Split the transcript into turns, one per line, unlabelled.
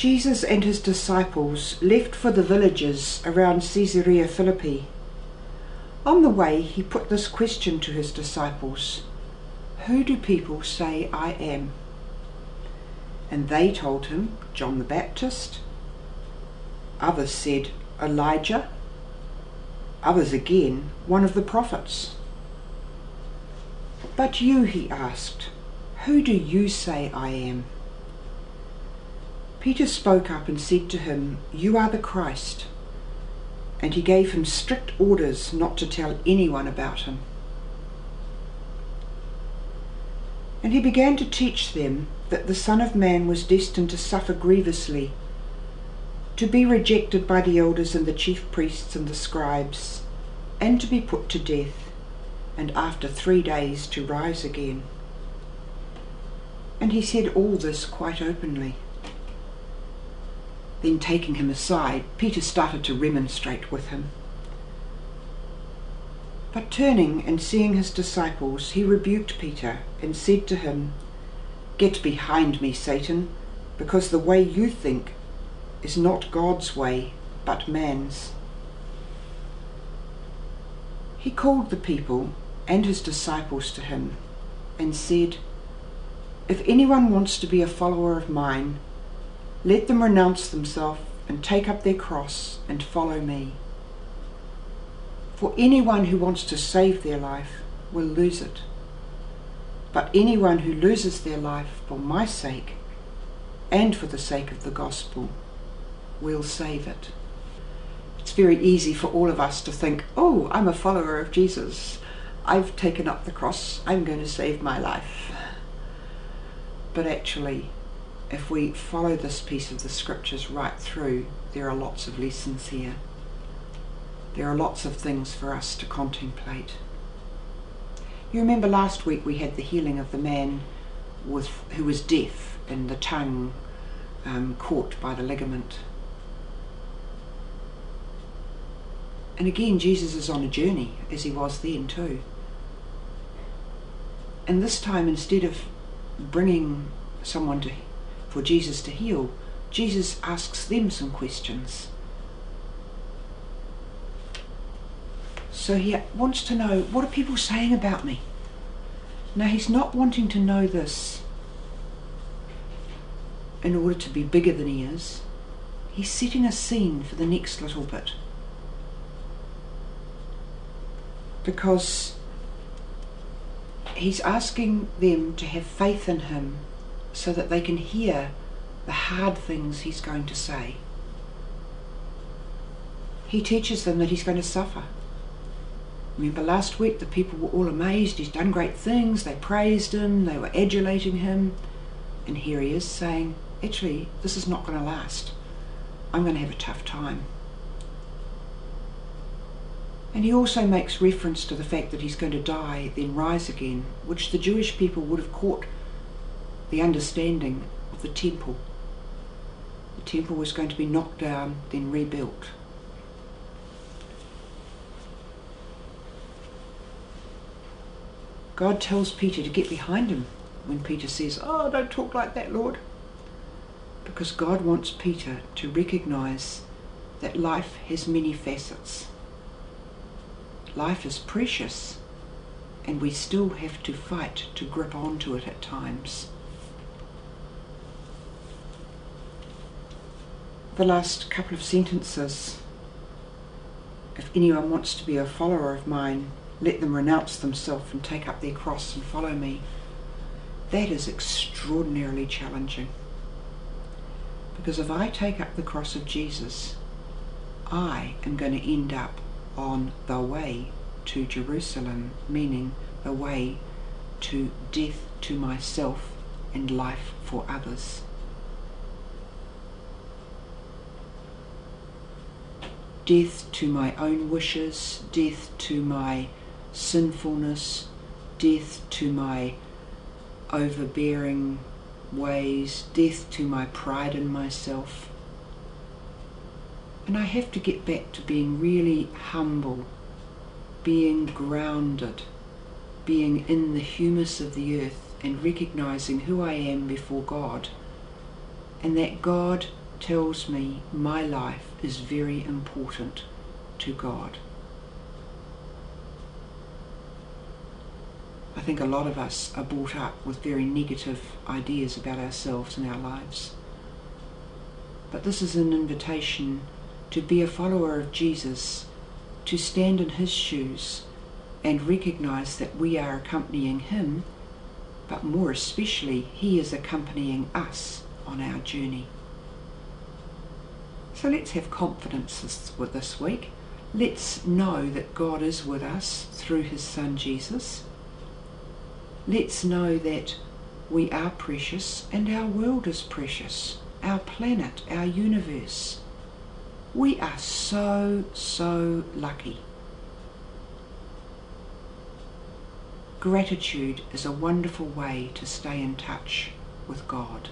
Jesus and his disciples left for the villages around Caesarea Philippi. On the way, he put this question to his disciples: "Who do people say I am?" And they told him, "John the Baptist." Others said, "Elijah." Others again, "One of the prophets." "But you," he asked, "who do you say I am?" Peter spoke up and said to him, "You are the Christ." And he gave him strict orders not to tell anyone about him. And he began to teach them that the Son of Man was destined to suffer grievously, to be rejected by the elders and the chief priests and the scribes, and to be put to death, and after 3 days to rise again. And he said all this quite openly. Then taking him aside, Peter started to remonstrate with him. But turning and seeing his disciples, he rebuked Peter and said to him, "Get behind me, Satan, because the way you think is not God's way, but man's." He called the people and his disciples to him and said, "If anyone wants to be a follower of mine, let them renounce themselves and take up their cross and follow me. For anyone who wants to save their life will lose it. But anyone who loses their life for my sake and for the sake of the gospel will save it." It's very easy for all of us to think, "Oh, I'm a follower of Jesus. I've taken up the cross. I'm going to save my life." But actually, if we follow this piece of the scriptures right through, there are lots of lessons here. There are lots of things for us to contemplate. You remember last week we had the healing of the man who was deaf and the tongue caught by the ligament. And again, Jesus is on a journey, as he was then too. And this time, instead of bringing someone for Jesus to heal, Jesus asks them some questions. So he wants to know, what are people saying about me? Now, he's not wanting to know this in order to be bigger than he is. He's setting a scene for the next little bit. Because he's asking them to have faith in him so that they can hear the hard things he's going to say. He teaches them that he's going to suffer. Remember last week the people were all amazed, he's done great things, they praised him, they were adulating him, and here he is saying, actually, this is not going to last. I'm going to have a tough time. And he also makes reference to the fact that he's going to die, then rise again, which the Jewish people would have caught the understanding of the temple. The temple was going to be knocked down, then rebuilt. God tells Peter to get behind him when Peter says, "Oh, don't talk like that, Lord." Because God wants Peter to recognize that life has many facets. Life is precious, and we still have to fight to grip onto it at times. The last couple of sentences, "If anyone wants to be a follower of mine, let them renounce themselves and take up their cross and follow me." That is extraordinarily challenging. Because if I take up the cross of Jesus, I am going to end up on the way to Jerusalem, meaning the way to death to myself and life for others. Death to my own wishes, death to my sinfulness, death to my overbearing ways, death to my pride in myself. And I have to get back to being really humble, being grounded, being in the humus of the earth and recognizing who I am before God, and that God tells me my life is very important to God. I think a lot of us are brought up with very negative ideas about ourselves and our lives. But this is an invitation to be a follower of Jesus, to stand in his shoes and recognise that we are accompanying him, but more especially he is accompanying us on our journey. So let's have confidence this week. Let's know that God is with us through his Son Jesus. Let's know that we are precious and our world is precious, our planet, our universe. We are so, so lucky. Gratitude is a wonderful way to stay in touch with God.